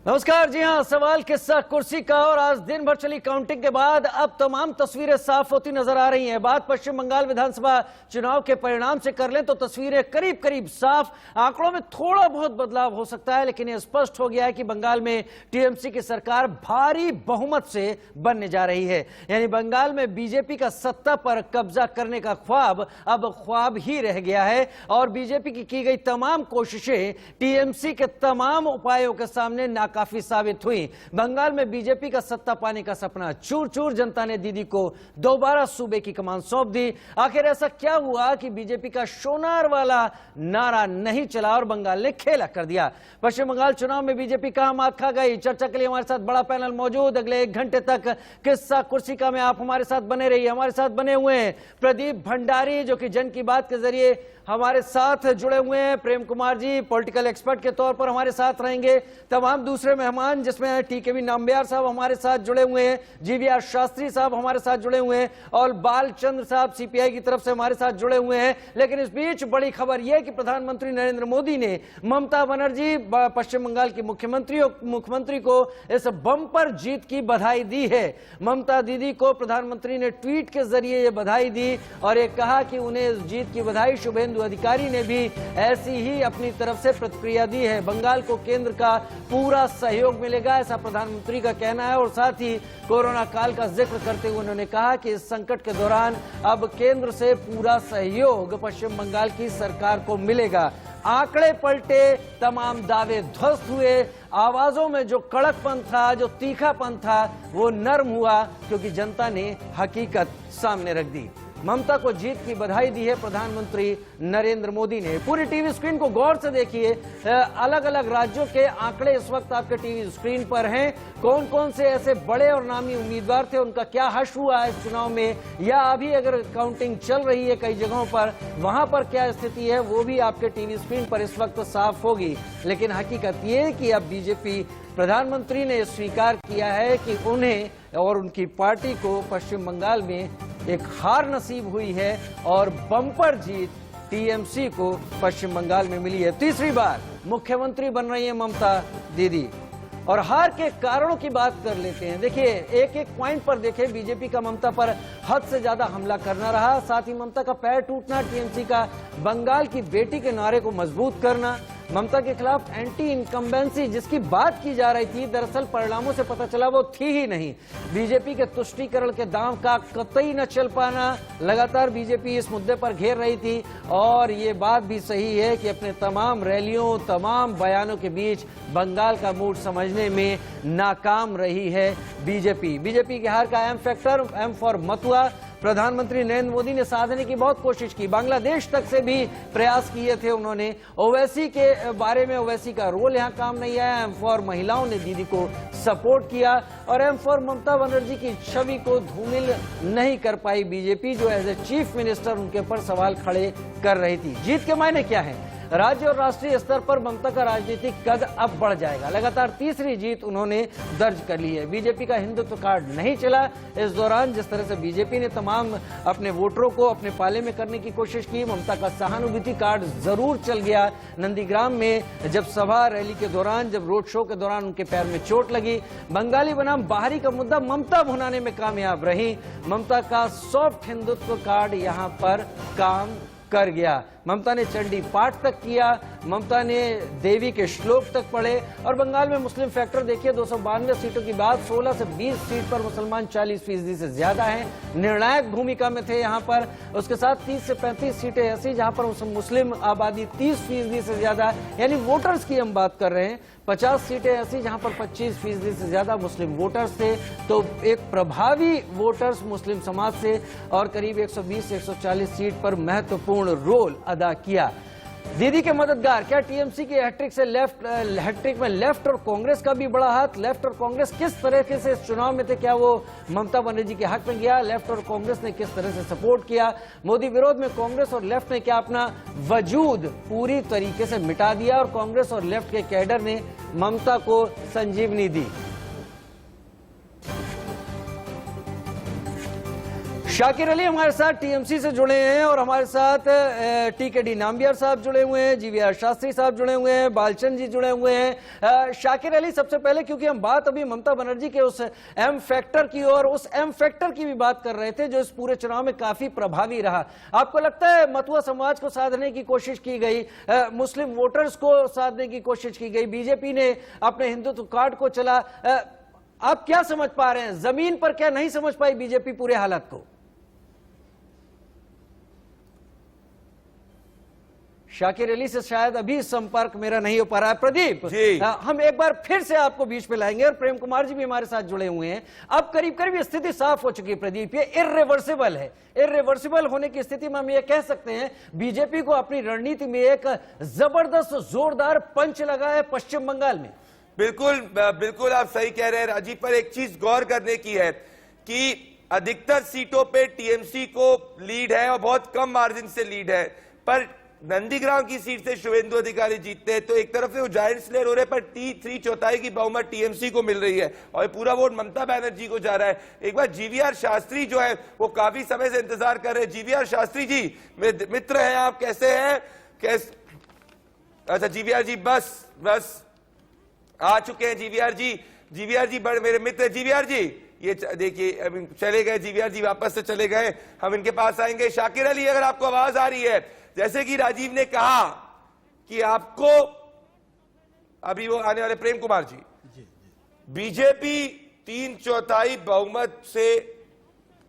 नमस्कार। जी हां, सवाल किस्सा कुर्सी का। और आज दिन भर चली काउंटिंग के बाद अब तमाम तस्वीरें साफ होती नजर आ रही हैं। बात पश्चिम बंगाल विधानसभा चुनाव के परिणाम से कर लें तो तस्वीरें करीब करीब साफ। आंकड़ों में थोड़ा बहुत बदलाव हो सकता है, लेकिन यह स्पष्ट हो गया है कि बंगाल में टीएमसी की सरकार भारी बहुमत से बनने जा रही है। यानी बंगाल में बीजेपी का सत्ता पर कब्जा करने का ख्वाब अब ख्वाब ही रह गया है। और बीजेपी की गई तमाम कोशिशें टीएमसी के तमाम उपायों के सामने काफी साबित हुई। बंगाल में बीजेपी का सत्ता पाने का सपना चूर चूर। जनता ने दीदी को दोबारा सूबे की कमान सौंप दी। आखिर ऐसा क्या हुआ कि बीजेपी का सोनार वाला नारा नहीं चला और बंगाल ने खेला कर दिया। पश्चिम बंगाल चुनाव में बीजेपी कहां मात खा गई, चर्चा के लिए हमारे साथ बड़ा पैनल मौजूद। अगले 1 घंटे तक किस्सा कुर्सी का में आप हमारे साथ बने रहिए। हमारे साथ बने हुए हैं प्रदीप भंडारी, जो कि जन की बात के जरिए हमारे साथ जुड़े हुए हैं। प्रेम कुमार जी पॉलिटिकल एक्सपर्ट के तौर पर हमारे साथ रहेंगे। तमाम दूसरे मेहमान जिसमें टीकेवी नाम्बियार साहब हमारे साथ जुड़े हुए हैं, जीवीआर शास्त्री साहब हमारे साथ जुड़े हुए हैं और बालचंद्र साहब सीपीआई की तरफ से हमारे साथ जुड़े हुए हैं। लेकिन इस बीच बड़ी खबर यह कि प्रधानमंत्री नरेंद्र मोदी ने ममता बनर्जी पश्चिम बंगाल की मुख्यमंत्री को इस बम्पर जीत की बधाई दी है। ममता दीदी को प्रधानमंत्री ने ट्वीट के जरिए यह बधाई दी और ये कहा कि उन्हें इस जीत की बधाई। शुभेंदु अधिकारी ने भी ऐसी ही अपनी तरफ से प्रतिक्रिया दी है। बंगाल को केंद्र का पूरा सहयोग मिलेगा, ऐसा प्रधानमंत्री का कहना है। और साथ ही कोरोना काल का जिक्र करते हुए उन्होंने कहा कि इस संकट के दौरान अब केंद्र से पूरा सहयोग पश्चिम बंगाल की सरकार को मिलेगा। आंकड़े पलटे, तमाम दावे ध्वस्त हुए। आवाजों में जो कड़कपन था, जो तीखापन था, वो नर्म हुआ क्योंकि जनता ने हकीकत सामने रख दी। ममता को जीत की बधाई दी है प्रधानमंत्री नरेंद्र मोदी ने। पूरी टीवी स्क्रीन को गौर से देखिए। अलग अलग राज्यों के आंकड़े इस वक्त आपके टीवी स्क्रीन पर हैं। कौन कौन से ऐसे बड़े और नामी उम्मीदवार थे, उनका क्या हश्र हुआ इस चुनाव में, या अभी अगर काउंटिंग चल रही है कई जगहों पर, वहां पर क्या स्थिति है, वो भी आपके टीवी स्क्रीन पर इस वक्त साफ होगी। लेकिन हकीकत ये है कि अब बीजेपी प्रधानमंत्री ने स्वीकार किया है कि उन्हें और उनकी पार्टी को पश्चिम बंगाल में एक हार नसीब हुई है और बम्पर जीत टीएमसी को पश्चिम बंगाल में मिली है। तीसरी बार मुख्यमंत्री बन रही है ममता दीदी। और हार के कारणों की बात कर लेते हैं। देखिए, एक एक पॉइंट पर देखिए, बीजेपी का ममता पर हद से ज्यादा हमला करना रहा। साथ ही ममता का पैर टूटना, टीएमसी का बंगाल की बेटी के नारे को मजबूत करना, ममता के खिलाफ एंटी इनकम्बेंसी जिसकी बात की जा रही थी, दरअसल परिणामों से पता चला वो थी ही नहीं। बीजेपी के तुष्टीकरण के दांव का कतई न चल पाना, लगातार बीजेपी इस मुद्दे पर घेर रही थी। और ये बात भी सही है कि अपने तमाम रैलियों, तमाम बयानों के बीच बंगाल का मूड समझने में नाकाम रही है बीजेपी। बीजेपी के हार का M factor, M for Matua, प्रधानमंत्री नरेंद्र मोदी ने साधने की बहुत कोशिश की। बांग्लादेश तक से भी प्रयास किए थे उन्होंने। ओवैसी के बारे में, ओवैसी का रोल यहाँ काम नहीं आया। एम फॉर महिलाओं ने दीदी को सपोर्ट किया और एम फॉर ममता बनर्जी की छवि को धूमिल नहीं कर पाई बीजेपी, जो एज ए चीफ मिनिस्टर उनके ऊपर सवाल खड़े कर रही थी। जीत के मायने क्या है? राज्य और राष्ट्रीय स्तर पर ममता का राजनीतिक कद अब बढ़ जाएगा। लगातार तीसरी जीत उन्होंने दर्ज कर ली है। बीजेपी का हिंदुत्व कार्ड नहीं चला। इस दौरान जिस तरह से बीजेपी ने तमाम अपने वोटरों को अपने पाले में करने की कोशिश की, ममता का सहानुभूति कार्ड जरूर चल गया। नंदीग्राम में जब सभा रैली के दौरान, जब रोड शो के दौरान उनके पैर में चोट लगी, बंगाली बनाम बाहरी का मुद्दा ममता भुनाने में कामयाब रही। ममता का सॉफ्ट हिंदुत्व कार्ड यहाँ पर काम कर गया। ममता ने चंडी पाठ तक किया, ममता ने देवी के श्लोक तक पढ़े। और बंगाल में मुस्लिम फैक्टर देखिए, 292 सीटों की बात, 16 से 20 सीट पर मुसलमान 40% से ज्यादा हैं, निर्णायक भूमिका में थे यहाँ पर। उसके साथ 30 से 35 सीटें ऐसी जहां पर मुस्लिम आबादी 30% से ज्यादा, यानी वोटर्स की हम बात कर रहे हैं। 50 सीटें ऐसी जहां पर 25% से ज्यादा मुस्लिम वोटर्स थे। तो एक प्रभावी वोटर्स मुस्लिम समाज से, और करीब 120 से 140 सीट पर महत्वपूर्ण रोल अदा किया। दीदी के मददगार, क्या टीएमसी की हैट्रिक में लेफ्ट और कांग्रेस का भी बड़ा हाथ? लेफ्ट और कांग्रेस किस तरीके से इस चुनाव में थे? क्या वो ममता बनर्जी के हक में गया? लेफ्ट और कांग्रेस ने किस तरह से सपोर्ट किया? मोदी विरोध में कांग्रेस और लेफ्ट ने क्या अपना वजूद पूरी तरीके से मिटा दिया और कांग्रेस और लेफ्ट के कैडर ने ममता को संजीवनी दी? शाकिर अली हमारे साथ टीएमसी से जुड़े हैं और हमारे साथ टीकेडी नाम्बियार साहब जुड़े हुए हैं, जीवीआर शास्त्री साहब जुड़े हुए हैं, बालचंद जी जुड़े हुए हैं। शाकिर अली, सबसे पहले क्योंकि हम बात अभी ममता बनर्जी के उस एम फैक्टर की और उस एम फैक्टर की भी बात कर रहे थे जो इस पूरे चुनाव में काफी प्रभावी रहा। आपको लगता है मथुआ समाज को साधने की कोशिश की गई, मुस्लिम वोटर्स को साधने की कोशिश की गई, बीजेपी ने अपने हिंदुत्व कार्ड को चला, आप क्या समझ पा रहे हैं? जमीन पर क्या नहीं समझ पाई बीजेपी पूरे हालात को? शाकिर अली से शायद अभी संपर्क मेरा नहीं हो पा रहा है। प्रदीप जी, हम एक बार फिर से आपको बीच में लाएंगे और प्रेम कुमार जी भी हमारे साथ जुड़े हुए हैं। अब करीब करीब स्थिति साफ हो चुकी है प्रदीप, ये इर्रिवर्सिबल है। इर्रिवर्सिबल होने की स्थिति में हम ये कह सकते हैं बीजेपी को अपनी रणनीति में एक जबरदस्त जोरदार पंच लगा है पश्चिम बंगाल में। बिल्कुल बिल्कुल आप सही कह रहे हैं राजीव, पर एक चीज गौर करने की है कि अधिकतर सीटों पे टीएमसी को लीड है और बहुत कम मार्जिन से लीड है, पर नंदीग्राम की सीट से शुभेंदु अधिकारी जीतते हैं तो एक तरफ से वो जायंट स्लेयर हो रहे पर 3/4 की बहुमत टीएमसी को मिल रही है और पूरा वोट ममता बनर्जी को जा रहा है। एक बार जीवीआर शास्त्री जो है वो काफी समय से इंतजार कर रहे हैं। जीवीआर शास्त्री जी मेरे मित्र हैं, आप कैसे हैं? अच्छा जीवीआर जी बस आ चुके हैं जीवीआर जी बड़े मेरे मित्र। जीवीआर जी ये देखिए अभी चले गए, जीवीआर जी वापस से चले गए, हम इनके पास आएंगे। शाकिर अली, अगर आपको आवाज आ रही है, जैसे कि राजीव ने कहा कि आपको अभी वो आने वाले प्रेम कुमार जी, बीजेपी 3/4 बहुमत से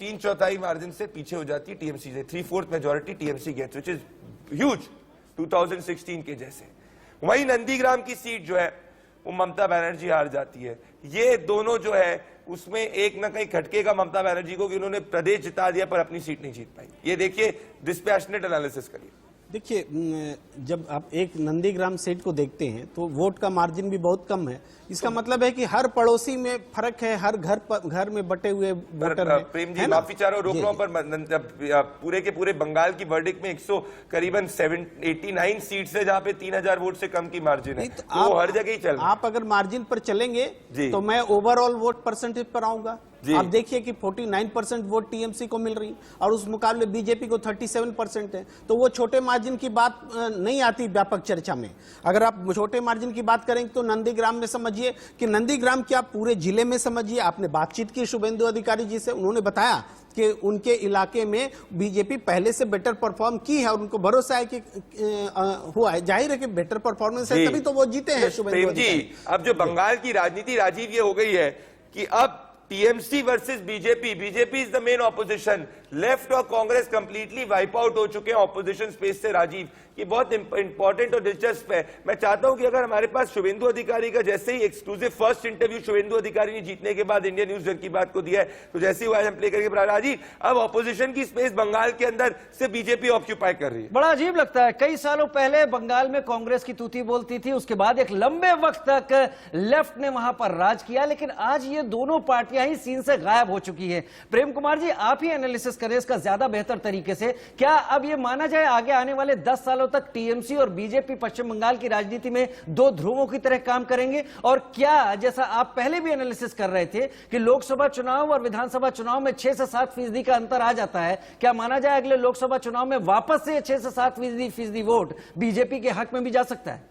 3/4 मार्जिन से पीछे हो जाती है टीएमसी से। 3/4 majority TMC gets which is huge 2016 के जैसे। वहीं नंदीग्राम की सीट जो है वो ममता बनर्जी हार जाती है। ये दोनों जो है उसमें एक ना कहीं खटकेगा ममता बनर्जी को कि उन्होंने प्रदेश जिता दिया पर अपनी सीट नहीं जीत पाई। ये देखिए डिस्पैशनेट एनालिसिस करिए। देखिए, जब आप एक नंदीग्राम सीट को देखते हैं तो वोट का मार्जिन भी बहुत कम है। इसका मतलब है कि हर पड़ोसी में फर्क है, हर घर में बटे हुए वोटर हैं। प्रेम जी माफी चाह रहा हूं, रोक रहा हूं, पर पूरे के पूरे बंगाल की वर्डिक्ट में 100 करीबन 89 सीट्स है जहां पे 3000 वोट से कम की मार्जिन है, तो वो हर जगह ही चल रहा है। आप अगर मार्जिन पर चलेंगे तो मैं ओवरऑल वोट परसेंटेज पर आऊंगा। आप देखिए कि 49% वोट टीएमसी को मिल रही और उस मुकाबले बीजेपी को 37% है, तो वो छोटे मार्जिन की बात नहीं आती व्यापक चर्चा में। अगर आप छोटे मार्जिन की बात करेंगे तो नंदीग्राम में समझिए कि नंदीग्राम क्या पूरे जिले में समझिए। आपने बातचीत की शुभेंदु अधिकारी जी से, उन्होंने बताया कि उनके इलाके में बीजेपी पहले से बेटर परफॉर्म की है और उनको भरोसा है कि हुआ है। जाहिर है कि बेटर परफॉर्मेंस है तभी तो वो जीते हैं शुभेंदु अधिकारी। अब जो बंगाल की राजनीति राजीव ये हो गई है कि अब TMC versus BJP is the main opposition. Left और कांग्रेस कंप्लीटली वाइप आउट हो चुके हैं ऑपोजिशन स्पेस से राजीव। ये बहुत इंपॉर्टेंट और दिलचस्प है। मैं चाहता हूं कि अगर हमारे पास शुभेंदु अधिकारी का जैसे ही एक्सक्लूसिव फर्स्ट इंटरव्यू शुभेंदु अधिकारी ने जीतने के बाद इंडिया न्यूज की बात को दिया है, तो जैसे ही हम प्ले करके राजीव अब ऑपोजिशन की स्पेस बंगाल के अंदर से बीजेपी ऑक्यूपाई कर रही है। बड़ा अजीब लगता है, कई सालों पहले बंगाल में कांग्रेस की तूती बोलती थी, उसके बाद एक लंबे वक्त तक लेफ्ट ने वहां पर राज किया, लेकिन आज ये दोनों पार्टियां ही सीन से गायब हो चुकी है। प्रेम कुमार जी, आप ही एनालिसिस करें इसका ज्यादा बेहतर तरीके से। क्या अब ये माना जाए आगे आने वाले 10 सालों तक टीएमसी और बीजेपी पश्चिम बंगाल की राजनीति में दो ध्रुवों की तरह काम करेंगे? और क्या, जैसा आप पहले भी एनालिसिस कर रहे थे कि लोकसभा चुनाव और विधानसभा चुनाव में 6 से 7% का अंतर आ जाता है, क्या माना जाए अगले लोकसभा चुनाव में वापस से 6 से 7% वोट बीजेपी के हक में भी जा सकता है?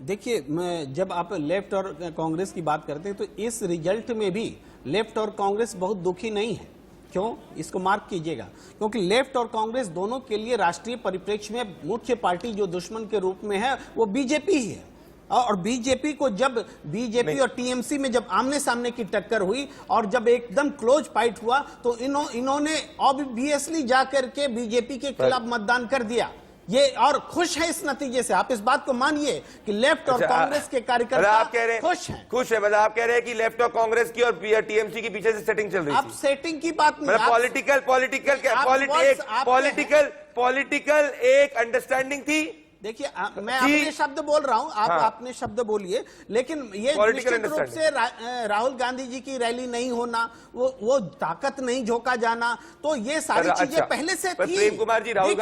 देखिए, जब आप लेफ्ट और कांग्रेस की बात करते हैं तो इस रिजल्ट में भी लेफ्ट और कांग्रेस बहुत दुखी नहीं है। क्यों? इसको मार्क कीजिएगा, क्योंकि लेफ्ट और कांग्रेस दोनों के लिए राष्ट्रीय परिप्रेक्ष्य में मुख्य पार्टी जो दुश्मन के रूप में है वो बीजेपी ही है। और बीजेपी को जब बीजेपी और टीएमसी में जब आमने सामने की टक्कर हुई और जब एकदम क्लोज फाइट हुआ तो इन्होंने ऑब्वियसली जाकर के बीजेपी के खिलाफ मतदान कर दिया। ये और खुश है इस नतीजे से। आप इस बात को मानिए कि लेफ्ट और कांग्रेस के कार्यकर्ता आप कह रहे हैं खुश है, मतलब आप कह रहे हैं कि लेफ्ट और कांग्रेस की और टीएमसी के पीछे से सेटिंग चल रही है। आप सेटिंग की बात नहीं, पॉलिटिकल एक अंडरस्टैंडिंग थी। देखिए, मैं अपने शब्द बोल रहा हूं, आप अपने शब्द बोलिए, लेकिन ये निश्चित रूप से राहुल गांधी जी की रैली नहीं होना, वो ताकत नहीं झोंका जाना, तो ये सारी चीजें पहले से थी। प्रेम कुमार जी, राहुल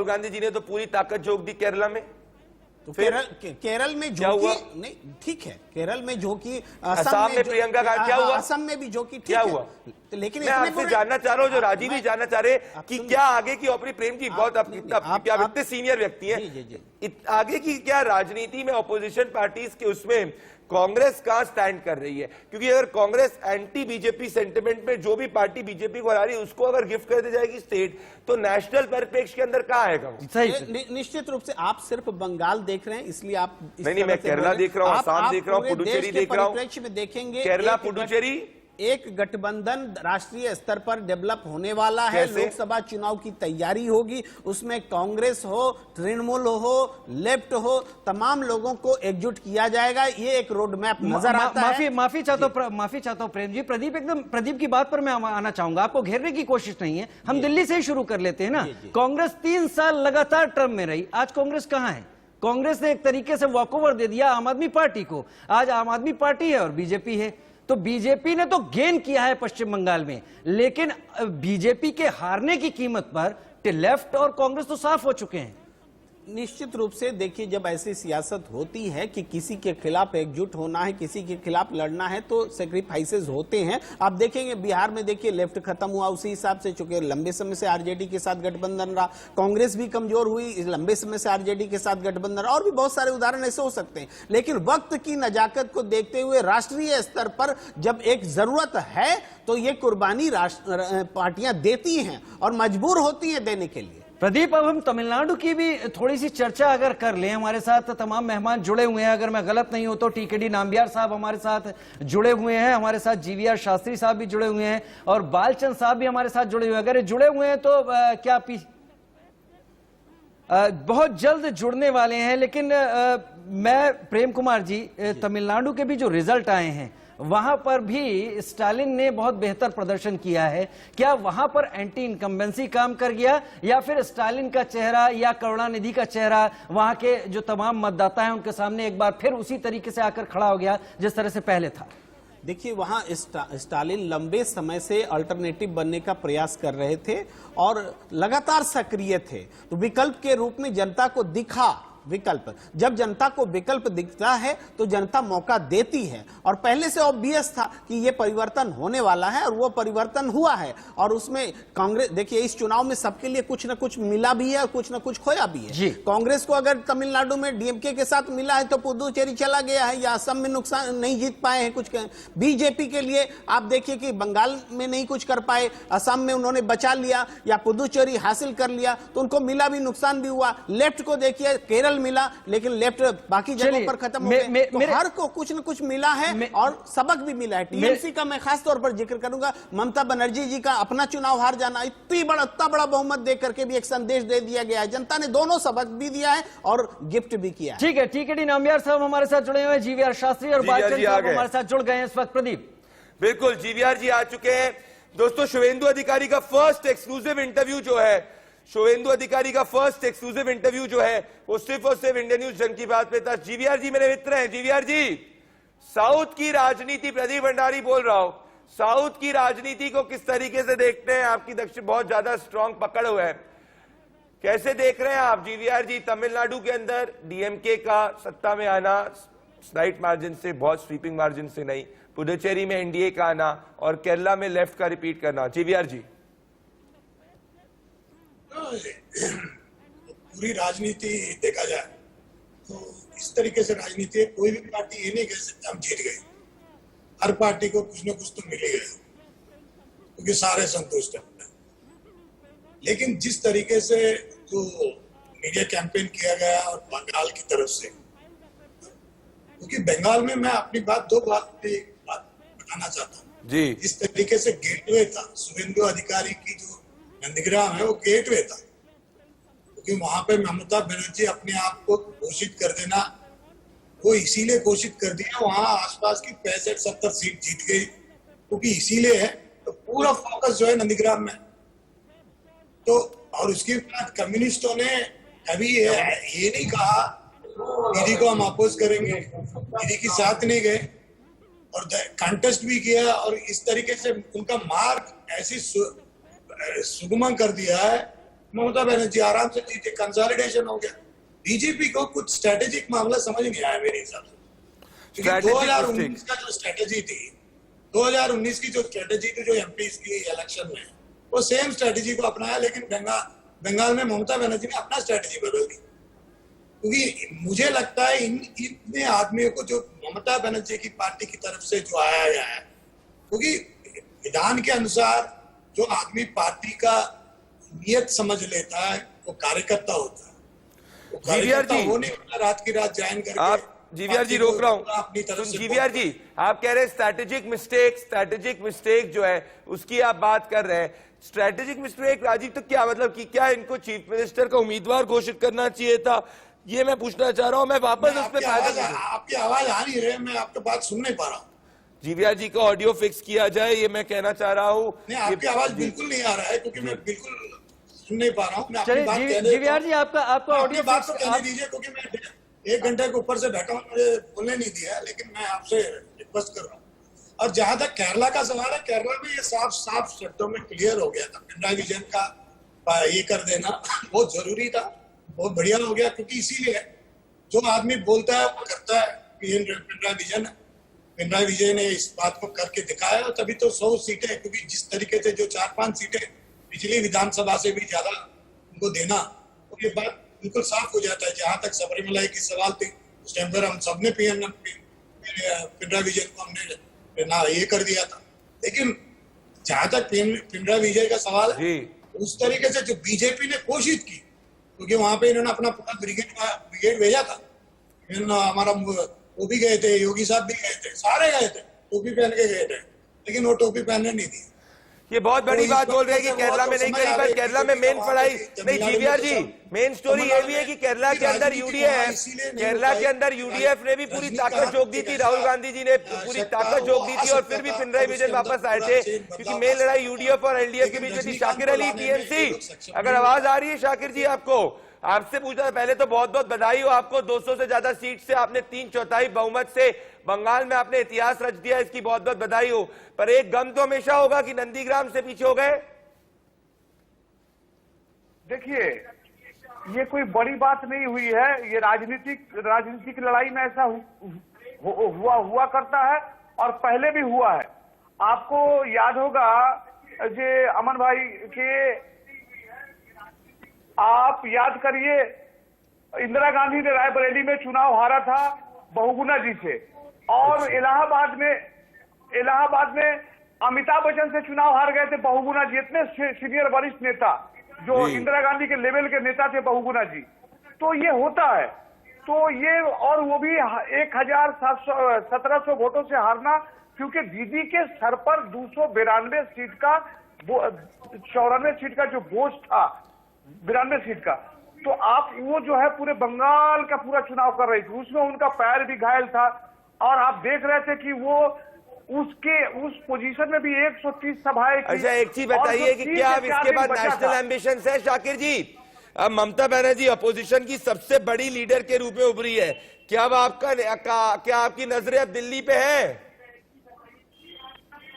गांधी जी ने तो पूरी ताकत झोंक दी केरला में। तो फिर केरल में क्या हुआ? झोंकी नहीं, ठीक है, केरल में झोंकी, असम में प्रियंका गांधी, क्या हुआ? असम में भी झोंकी, क्या हुआ? लेकिन मैं आपसे जानना चाह रहा हूँ, जो राजीव भी जानना चाह रहे कि क्या आगे की ऑपरेशन, प्रेम जी बहुत आप इतने सीनियर व्यक्ति हैं, आगे की क्या राजनीति में ऑपोजिशन पार्टीज के उसमें कांग्रेस कहां स्टैंड कर रही है? क्योंकि अगर कांग्रेस एंटी बीजेपी सेंटिमेंट में जो भी पार्टी बीजेपी को हरा रही है उसको अगर गिफ्ट कर दी जाएगी स्टेट, तो नेशनल परिप्रेक्ष्य के अंदर कहां आएगा वो? निश्चित रूप से आप सिर्फ बंगाल देख रहे हैं, इसलिए आप नहीं, मैं केरला देख रहा हूं, आसाम देख रहा हूं, पुडुचेरी देख रहा हूं, देखेंगे केरला, पुडुचेरी एक गठबंधन राष्ट्रीय स्तर पर डेवलप होने वाला है। लोकसभा चुनाव की तैयारी होगी, उसमें कांग्रेस हो, तृणमूल हो, लेफ्ट हो, तमाम लोगों को एकजुट किया जाएगा। ये एक रोड मैप नजर आता है। माफी चाहता हूं प्रेम जी, प्रदीप की बात पर मैं आना चाहूंगा, आपको घेरने की कोशिश नहीं है, हम दिल्ली से ही शुरू कर लेते हैं ना। कांग्रेस 3 साल लगातार टर्म में रही, आज कांग्रेस कहां है? कांग्रेस ने एक तरीके से वॉकओवर दे दिया आम आदमी पार्टी को। आज आम आदमी पार्टी है और बीजेपी है, तो बीजेपी ने तो गेन किया है पश्चिम बंगाल में, लेकिन बीजेपी के हारने की कीमत पर लेफ्ट और कांग्रेस तो साफ हो चुके हैं। निश्चित रूप से देखिए, जब ऐसी सियासत होती है कि किसी के खिलाफ एकजुट होना है, किसी के खिलाफ लड़ना है, तो सेक्रीफाइसेस होते हैं। आप देखेंगे बिहार में, देखिए लेफ्ट खत्म हुआ उसी हिसाब से, चूंकि लंबे समय से आरजेडी के साथ गठबंधन रहा, कांग्रेस भी कमजोर हुई, लंबे समय से आरजेडी के साथ गठबंधन रहा, और भी बहुत सारे उदाहरण ऐसे हो सकते हैं। लेकिन वक्त की नजाकत को देखते हुए राष्ट्रीय स्तर पर जब एक जरूरत है तो ये कुर्बानी पार्टियां देती हैं और मजबूर होती हैं देने के लिए। प्रदीप, अब हम तमिलनाडु की भी थोड़ी सी चर्चा अगर कर लें, हमारे साथ तमाम मेहमान जुड़े हुए हैं, अगर मैं गलत नहीं हूं तो टीकेडी नाम्बियार साहब हमारे साथ जुड़े हुए हैं, हमारे साथ जीवीआर शास्त्री साहब भी जुड़े हुए हैं और बालचंद साहब भी हमारे साथ जुड़े हुए हैं। अगर जुड़े हुए हैं तो क्या बहुत जल्द जुड़ने वाले हैं, लेकिन मैं प्रेम कुमार जी, तमिलनाडु के भी जो रिजल्ट आए हैं वहां पर भी स्टालिन ने बहुत बेहतर प्रदर्शन किया है। क्या वहां पर एंटी इनकम्बेंसी काम कर गया, या फिर स्टालिन का चेहरा या करुणानिधि का चेहरा वहां के जो तमाम मतदाता हैं उनके सामने एक बार फिर उसी तरीके से आकर खड़ा हो गया जिस तरह से पहले था? देखिए, वहां स्टालिन लंबे समय से अल्टरनेटिव बनने का प्रयास कर रहे थे और लगातार सक्रिय थे, तो विकल्प के रूप में जनता को दिखा विकल्प। जब जनता को विकल्प दिखता है तो जनता मौका देती है, और पहले से ऑब्वियस था कि यह परिवर्तन होने वाला है और वो परिवर्तन हुआ है। और उसमें कांग्रेस, देखिए इस चुनाव में सबके लिए कुछ ना कुछ मिला भी है और कुछ ना कुछ खोया भी है। कांग्रेस को अगर तमिलनाडु में डीएमके के साथ मिला है तो पुदुचेरी चला गया है, या असम में नुकसान नहीं जीत पाए हैं कुछ। बीजेपी के लिए आप देखिए कि बंगाल में नहीं कुछ कर पाए, असम में उन्होंने बचा लिया या पुदुचेरी हासिल कर लिया, तो उनको मिला भी, नुकसान भी हुआ। लेफ्ट को देखिए, केरल मिला, लेकिन लेफ्ट बाकी जगहों पर खत्म हो गए, तो हर को कुछ न कुछ मिला है और सबक भी मिला है। टीएमसी का मैं खास तौर पर जिक्र करूंगा, ममता बनर्जी जी का अपना चुनाव हार जाना, इतना बड़ा बहुमत देकर के भी एक संदेश दे दिया गया है। जनता ने दोनों सबक भी दिया है और गिफ्ट भी किया है। ठीक है, टीकेडी नाम्बियार साहब हमारे साथ जुड़े हुए हैं, जीवीआर शास्त्री और बालचंद साहब हमारे साथ जुड़ गए हैं इस वक्त। प्रदीप, बिल्कुल, जीवीआर जी आ चुके हैं। दोस्तों, शुभेंदु अधिकारी का फर्स्ट एक्सक्लूसिव इंटरव्यू जो है, शुभेंदु अधिकारी का फर्स्ट एक्सक्लूसिव इंटरव्यू जो है वो सिर्फ और सिर्फ इंडिया न्यूज जन की बात पे था। जीवीआर जी मेरे मित्र हैं। जीवीआर जी, साउथ की राजनीति, प्रदीप भंडारी बोल रहा हूं, साउथ की राजनीति को किस तरीके से देखते हैं? आपकी दक्षिण बहुत ज्यादा स्ट्रांग पकड़ हुआ है, कैसे देख रहे हैं आप जीवीआर जी? तमिलनाडु के अंदर डीएमके का सत्ता में आना, स्लाइट मार्जिन से, बहुत स्वीपिंग मार्जिन से नहीं, पुडुचेरी में एनडीए का आना और केरला में लेफ्ट का रिपीट करना। जीवीआर जी, पूरी राजनीति देखा जाए तो इस तरीके से राजनीति है, कोई भी पार्टी ये नहीं कह सकता हम जीत गए। हर पार्टी को कुछ न कुछ तो मिल ही गया, क्योंकि सारे संतुष्ट हैं। लेकिन जिस तरीके से जो मीडिया कैंपेन किया गया और बंगाल की तरफ से, क्योंकि बंगाल में मैं अपनी दो बात बताना चाहता हूँ जी। जिस तरीके से गेटवे था, शुभेंदु अधिकारी की जो नंदीग्राम है वो गेटवे था, क्योंकि वहां पे ममता बनर्जी अपने आप को घोषित कर देना, वो इसीलिए घोषित कर दिया, वहां आसपास की 65-70 सीट जीत गई, क्योंकि इसीलिए है। तो पूरा फोकस जो है नंदीग्राम में। तो और उसके बाद कम्युनिस्टों ने कभी ये नहीं कहा दीदी को हम अपोज करेंगे, दीदी के साथ नहीं गए और कंटेस्ट भी किया, और इस तरीके से उनका मार्ग ऐसी सुगम कर दिया है। ममता बनर्जी आराम से जीते, कंसोलिडेशन हो गया। बीजेपी को कुछ स्ट्रेटेजिक मामला समझ नहीं आया मेरे हिसाब से, क्योंकि Strategic 2019 का जो स्ट्रेटेजी थी, 2019 की जो स्ट्रेटेजी थी जो एमपी की इलेक्शन में, वो सेम स्ट्रेटेजी को अपनाया, लेकिन बंगाल में ममता बनर्जी ने अपना स्ट्रेटेजी बदल दी। क्योंकि मुझे लगता है इतने आदमियों को जो ममता बनर्जी की पार्टी की तरफ से जो आया गया है, क्योंकि विधान के अनुसार जो आदमी पार्टी का नियत समझ लेता है वो कार्यकर्ता होता है। वो कार्यकर्ता जी। वो नहीं होता रात की रात ज्वाइन करके। आप जीवीआर जी रोक रहा अपनी तरफ हूं। से जीवीआर जी आप कह रहे हैं स्ट्रैटेजिक मिस्टेक जो है उसकी आप बात कर रहे हैं। स्ट्रैटेजिक मिस्टेक राजीव, तो क्या मतलब कि क्या इनको चीफ मिनिस्टर का उम्मीदवार घोषित करना चाहिए था, ये मैं पूछना चाह रहा हूं। मैं वापस उस पर आपकी आवाज आ नहीं रही, मैं आपकी बात सुन नहीं पा रहा हूँ। जीवीआर जी का ऑडियो फिक्स किया जाए, ये मैं कहना चाह रहा हूँ। नहीं, आपकी आवाज बिल्कुल नहीं आ रहा है, क्योंकि मैं बिल्कुल सुन नहीं पा रहा हूँ। मैं अपनी बात चलिए कहने देता जीवीआर जी हूँ। आपका मैं ऑडियो अपनी बात तो कहने दीजिए, क्योंकि मैं 1 घंटे के ऊपर से बैठा हूँ, मुझे बोलने नहीं दिया है, लेकिन मैं आपसे रिक्वेस्ट कर रहा हूँ। और जहां तक केरला का सवाल है, केरला में ये साफ शब्दों में क्लियर हो गया था, पिनराई विजयन का ये कर देना बहुत जरूरी था, बहुत बढ़िया हो गया, क्योंकि इसीलिए जो आदमी बोलता है वो करता है। पिनराई विजय ने इस बात को करके दिखाया, और तभी तो 100 सीटें, क्योंकि जिस तरीके से जो 4-5 सीटें पिछली विधानसभा से भी ज्यादा उनको देना, तो ये बात बिल्कुल साफ हो जाता है। जहां तक सबरीमलाई की सवाल थी, उस टाइम पर हम सबने पिनराई विजय को हमने ना ये कर दिया था, लेकिन जहां तक पिनराई विजय का सवाल है, उस तरीके से जो बीजेपी ने कोशिश की, क्योंकि वहां पे इन्होंने अपना पूरा ब्रिगेड भेजा था। हमारा वो भी गए थे, योगी साहब भी गए थे, सारे गए थे, टोपी पहन के गए थे, लेकिन वो टोपी पहनने नहीं दी। ये बहुत बड़ी बात बोल रहे हैं कि केरला में नहीं करी, पर केरला में मेन पढ़ाई नहीं। जीवीआर जी मेन स्टोरी ये भी है कि केरला के अंदर यूडीएफ है, केरला के अंदर यूडीएफ ने भी पूरी ताकत झोंक दी थी, राहुल गांधी जी ने पूरी ताकत झोंक दी थी, और फिर भी पिनराई विजयन वापस आए थे, क्योंकि मेन लड़ाई यूडीएफ और एलडीएफ के बीच में थी। शाकिर अली टीएमसी, अगर आवाज आ रही है शाकिर जी आपको, आपसे पूछा पहले तो बहुत बहुत बधाई हो आपको, 200 से ज्यादा सीट से आपने 3/4 बहुमत से बंगाल में आपने इतिहास रच दिया, इसकी बहुत बहुत बधाई हो। पर एक गम तो हमेशा होगा कि नंदीग्राम से पीछे हो गए। देखिए, ये कोई बड़ी बात नहीं हुई है, ये राजनीतिक लड़ाई में ऐसा हुआ करता है, और पहले भी हुआ है। आपको याद होगा जे अमन भाई के, आप याद करिए, इंदिरा गांधी ने रायबरेली में चुनाव हारा था बहुगुना जी से, और इलाहाबाद में अमिताभ बच्चन से चुनाव हार गए थे बहुगुना जी। इतने सीनियर वरिष्ठ नेता जो इंदिरा गांधी के लेवल के नेता थे बहुगुना जी। तो ये होता है, तो ये, और वो भी 1700 वोटों से हारना, क्योंकि दीदी के सर पर 292 सीट का 94 सीट का जो बोझ था, 92 सीट का, तो आप वो जो है पूरे बंगाल का पूरा चुनाव कर रही थी, उसमें उनका पैर भी घायल था, और आप देख रहे थे कि वो उस पोजीशन में भी 130 सभाएं की। अच्छा एक चीज बताइए कि क्या अब इसके बाद नेशनल एम्बिशंस है शाकिर जी? अब ममता बनर्जी अपोजिशन की सबसे बड़ी लीडर के रूप में उभरी है, क्या अब आपकी नजरें अब दिल्ली पे है?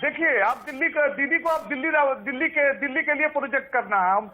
देखिए, आप दीदी को आप दिल्ली के लिए प्रोजेक्ट करना है। हम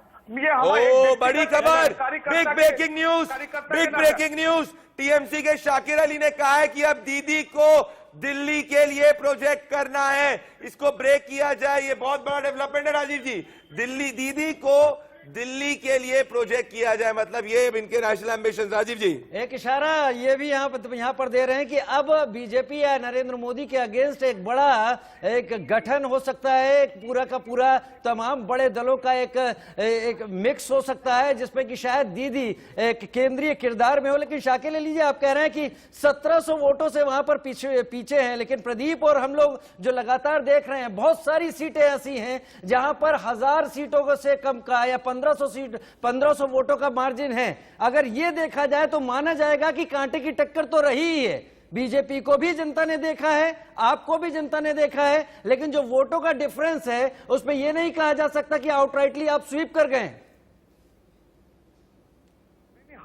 बड़ी खबर, बिग ब्रेकिंग न्यूज, टीएमसी के शाकिर अली ने कहा है कि अब दीदी को दिल्ली के लिए प्रोजेक्ट करना है, इसको ब्रेक किया जाए। ये बहुत बड़ा डेवलपमेंट है राजीव जी, दीदी को दिल्ली के लिए प्रोजेक्ट किया जाए, मतलब ये इनके नेशनल एम्बिशन। राजीव जी एक इशारा ये भी यहाँ पर दे रहे हैं कि अब बीजेपी या नरेंद्र मोदी के अगेंस्ट एक बड़ा एक गठन हो सकता है, एक पूरा का पूरा तमाम बड़े दलों का एक मिक्स हो सकता है, जिसमें कि शायद दीदी एक केंद्रीय किरदार में हो। लेकिन शाकिर ले लीजिए, आप कह रहे हैं कि 1700 वोटों से वहां पर पीछे हैं, लेकिन प्रदीप और हम लोग जो लगातार देख रहे हैं, बहुत सारी सीटें ऐसी हैं जहां पर 1000 सीटों से कम का या 1500 वोटों का मार्जिन है। अगर ये देखा जाए तो माना जाएगा कि कांटे की टक्कर तो रही ही है। बीजेपी को भी जनता ने देखा है, आपको भी जनता ने देखा है, लेकिन जो वोटों का डिफरेंस है उसमें यह नहीं कहा जा सकता कि आउटराइटली आप स्वीप कर गए।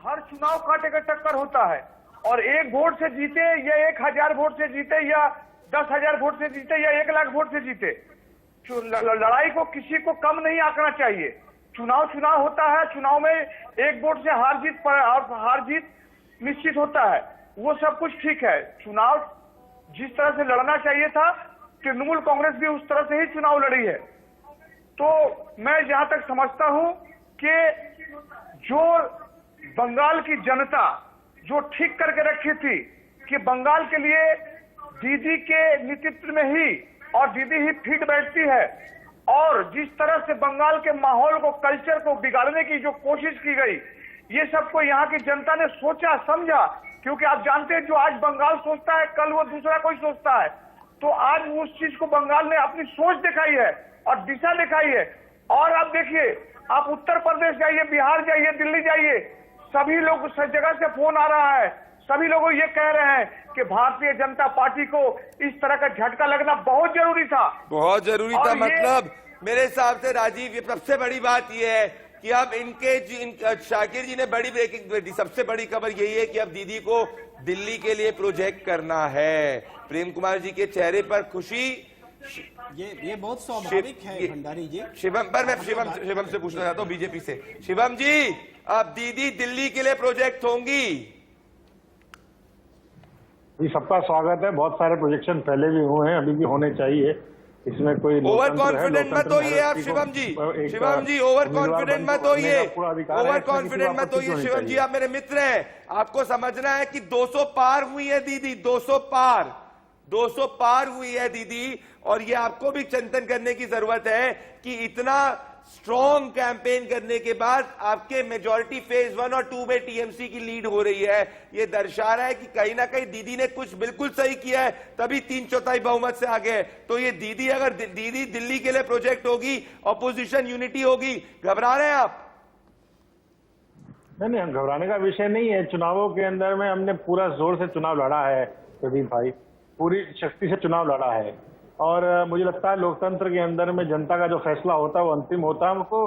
हर चुनाव कांटे का टक्कर होता है, और 1 वोट से जीते या 1000 वोट से जीते या 10,000 वोट से जीते या 1 लाख वोट से जीते, लड़ाई को किसी को कम नहीं आंकना चाहिए। चुनाव होता है, चुनाव में एक वोट से हार जीत निश्चित होता है, वो सब कुछ ठीक है। चुनाव जिस तरह से लड़ना चाहिए था, तृणमूल कांग्रेस भी उस तरह से ही चुनाव लड़ी है। तो मैं जहां तक समझता हूं कि जो बंगाल की जनता जो ठीक करके रखी थी कि बंगाल के लिए दीदी के नेतृत्व में ही और दीदी ही फिट बैठती है, और जिस तरह से बंगाल के माहौल को, कल्चर को बिगाड़ने की जो कोशिश की गई, ये सबको यहाँ की जनता ने सोचा समझा। क्योंकि आप जानते हैं जो आज बंगाल सोचता है, कल वो दूसरा कोई सोचता है। तो आज उस चीज को बंगाल ने अपनी सोच दिखाई है और दिशा दिखाई है। और आप देखिए, आप उत्तर प्रदेश जाइए, बिहार जाइए, दिल्ली जाइए, सभी लोग सब जगह से फोन आ रहा है, सभी लोग ये कह रहे हैं कि भारतीय जनता पार्टी को इस तरह का झटका लगना बहुत जरूरी था, बहुत जरूरी था। और मतलब मेरे हिसाब से राजीव, ये सबसे बड़ी बात यह है कि अब शाकिर जी ने बड़ी ब्रेकिंग, सबसे बड़ी खबर यही है कि अब दीदी को दिल्ली के लिए प्रोजेक्ट करना है। प्रेम कुमार जी के चेहरे पर खुशी, ये बहुत स्वाभाविक है भंडारी जी। शिवम पर मैं शिवम से पूछना चाहता हूँ, बीजेपी से। शिवम जी, अब दीदी दिल्ली के लिए प्रोजेक्ट होंगी? जी, सबका स्वागत है। बहुत सारे प्रोजेक्शन पहले भी हुए हैं, अभी भी होने चाहिए। इसमें कोई ओवर कॉन्फिडेंट मत होइए आप शिवम जी, शिवम जी ओवर कॉन्फिडेंट मत होइए, ओवर कॉन्फिडेंट मत होइए शिवम जी, आप मेरे मित्र हैं। आपको समझना है कि 200 पार हुई है दीदी, 200 पार हुई है दीदी। और ये आपको भी चिंतन करने की जरूरत है कि इतना स्ट्रॉन्ग कैंपेन करने के बाद आपके मेजॉरिटी फेज 1 और 2 में टीएमसी की लीड हो रही है। ये दर्शा रहा है कि कहीं ना कहीं दीदी ने कुछ बिल्कुल सही किया है, तभी 3/4 बहुमत से आगे है। तो ये दीदी, अगर दीदी दिल्ली के लिए प्रोजेक्ट होगी, ऑपोजिशन यूनिटी होगी, घबरा रहे हैं आप? नहीं, हम घबराने का विषय नहीं है। चुनावों के अंदर में हमने पूरा जोर से चुनाव लड़ा है प्रदीप भाई, पूरी शक्ति से चुनाव लड़ा है। और मुझे लगता है लोकतंत्र के अंदर में जनता का जो फैसला होता है वो अंतिम होता है, हम उसको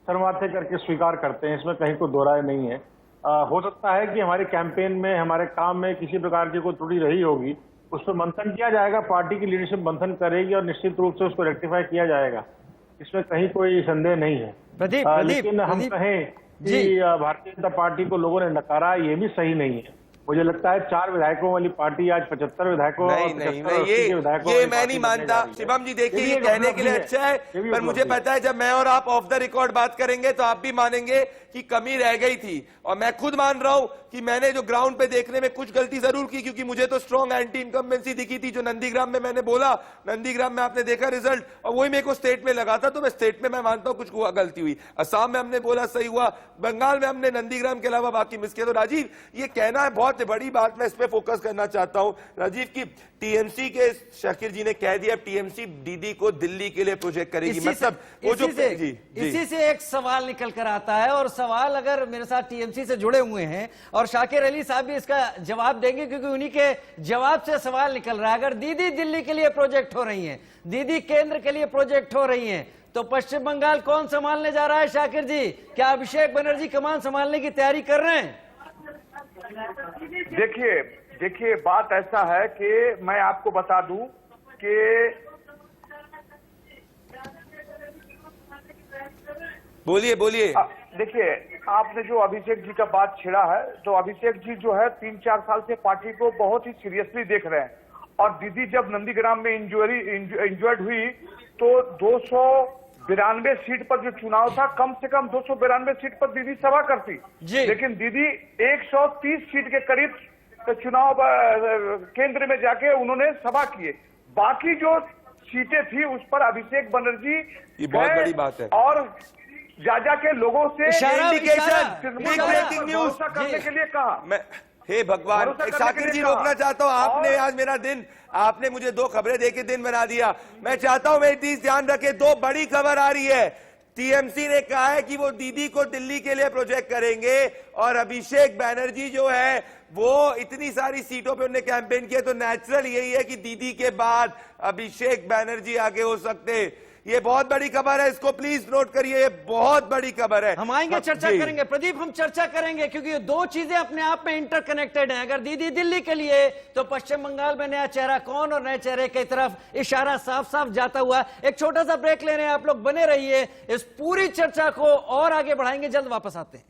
सरमाथे करके स्वीकार करते हैं, इसमें कहीं कोई दो राय नहीं है। हो सकता है कि हमारे कैंपेन में, हमारे काम में किसी प्रकार की कोई त्रुटि रही होगी, उस पर मंथन किया जाएगा, पार्टी की लीडरशिप मंथन करेगी और निश्चित रूप से उसको रेक्टिफाई किया जाएगा, इसमें कहीं कोई संदेह नहीं है। लेकिन हम कहें कि भारतीय जनता पार्टी को लोगों ने नकारा, ये भी सही नहीं है। मुझे लगता है 4 विधायकों वाली पार्टी आज 75 विधायकों ये मैं नहीं मानता। शिवम जी देखिए, ये कहने के लिए अच्छा है, पर मुझे पता है जब मैं और आप ऑफ द रिकॉर्ड बात करेंगे तो आप भी मानेंगे कि कमी रह गई थी। और मैं खुद मान रहा हूं कि मैंने जो ग्राउंड पे देखने में कुछ गलती जरूर की, क्योंकि मुझे तो स्ट्रॉन्ग एंटी इनकम्बेंसी दिखी थी जो नंदीग्राम में मैंने बोला। नंदीग्राम में आपने देखा रिजल्ट, और वही मेरे को स्टेट में लगा था, तो मैं स्टेट में मैं मानता हूं कुछ हुआ, गलती हुई। असम में हमने बोला सही हुआ, बंगाल में हमने नंदीग्राम के अलावा बाकी मिस किया। तो राजीव, ये कहना है बहुत बड़ी बात, मैं इस पे फोकस करना चाहता हूं राजीव की टीएमसी के शाकिर जी ने कह दिया टीएमसी दीदी को दिल्ली के लिए प्रोजेक्ट करेगी। मतलब वो जो इसी से एक सवाल निकल कर आता है, और सवाल अगर मेरे साथ टीएमसी से जुड़े हुए हैं और शाकिर अली साहब भी इसका जवाब देंगे, क्योंकि उन्हीं के जवाब से सवाल निकल रहा है। अगर दीदी दिल्ली के लिए प्रोजेक्ट हो रही हैं, दीदी केंद्र के लिए प्रोजेक्ट हो रही हैं, तो पश्चिम बंगाल कौन संभालने जा रहा है? शाकिर जी, क्या अभिषेक बनर्जी कमान संभालने की तैयारी कर रहे हैं? देखिए बात ऐसा है कि मैं आपको बता दूं कि बोलिए देखिए, आपने जो अभिषेक जी का बात छेड़ा है, तो अभिषेक जी जो है 3-4 साल से पार्टी को बहुत ही सीरियसली देख रहे हैं। और दीदी जब नंदीग्राम में इंजर्ड हुई तो 292 सीट पर जो चुनाव था, कम से कम 292 सीट पर दीदी सभा करती, लेकिन दीदी 130 सीट के करीब चुनाव केंद्र में जाके उन्होंने सभा किए। बाकी जो सीटें थी उस पर अभिषेक बनर्जी, ये बहुत बड़ी बात है, और जाजा के लोगों से ब्रेकिंग न्यूज करने के लिए कहा। हे भगवान, शाकिर जी रोकना चाहता हूं, आपने आज मेरा दिन, आपने मुझे 2 खबरें देके दिन बना दिया। मैं चाहता हूं मेरी चीज ध्यान रखे, 2 बड़ी खबर आ रही है। टीएमसी ने कहा है कि वो दीदी को दिल्ली के लिए प्रोजेक्ट करेंगे, और अभिषेक बनर्जी जो है वो इतनी सारी सीटों पे उन्होंने कैंपेन किया, तो नेचुरल यही है कि दीदी के बाद अभिषेक बनर्जी आगे हो सकते। ये बहुत बड़ी खबर है, इसको प्लीज नोट करिए, ये बहुत बड़ी खबर है। हम आएंगे, चर्चा जी। करेंगे प्रदीप, हम चर्चा करेंगे क्योंकि ये दो चीजें अपने आप में इंटरकनेक्टेड हैं। अगर दीदी दिल्ली के लिए तो पश्चिम बंगाल में नया चेहरा कौन और नए चेहरे की तरफ इशारा साफ साफ जाता हुआ। एक छोटा सा ब्रेक ले रहे हैं, आप लोग बने रहिए, इस पूरी चर्चा को और आगे बढ़ाएंगे, जल्द वापस आते हैं।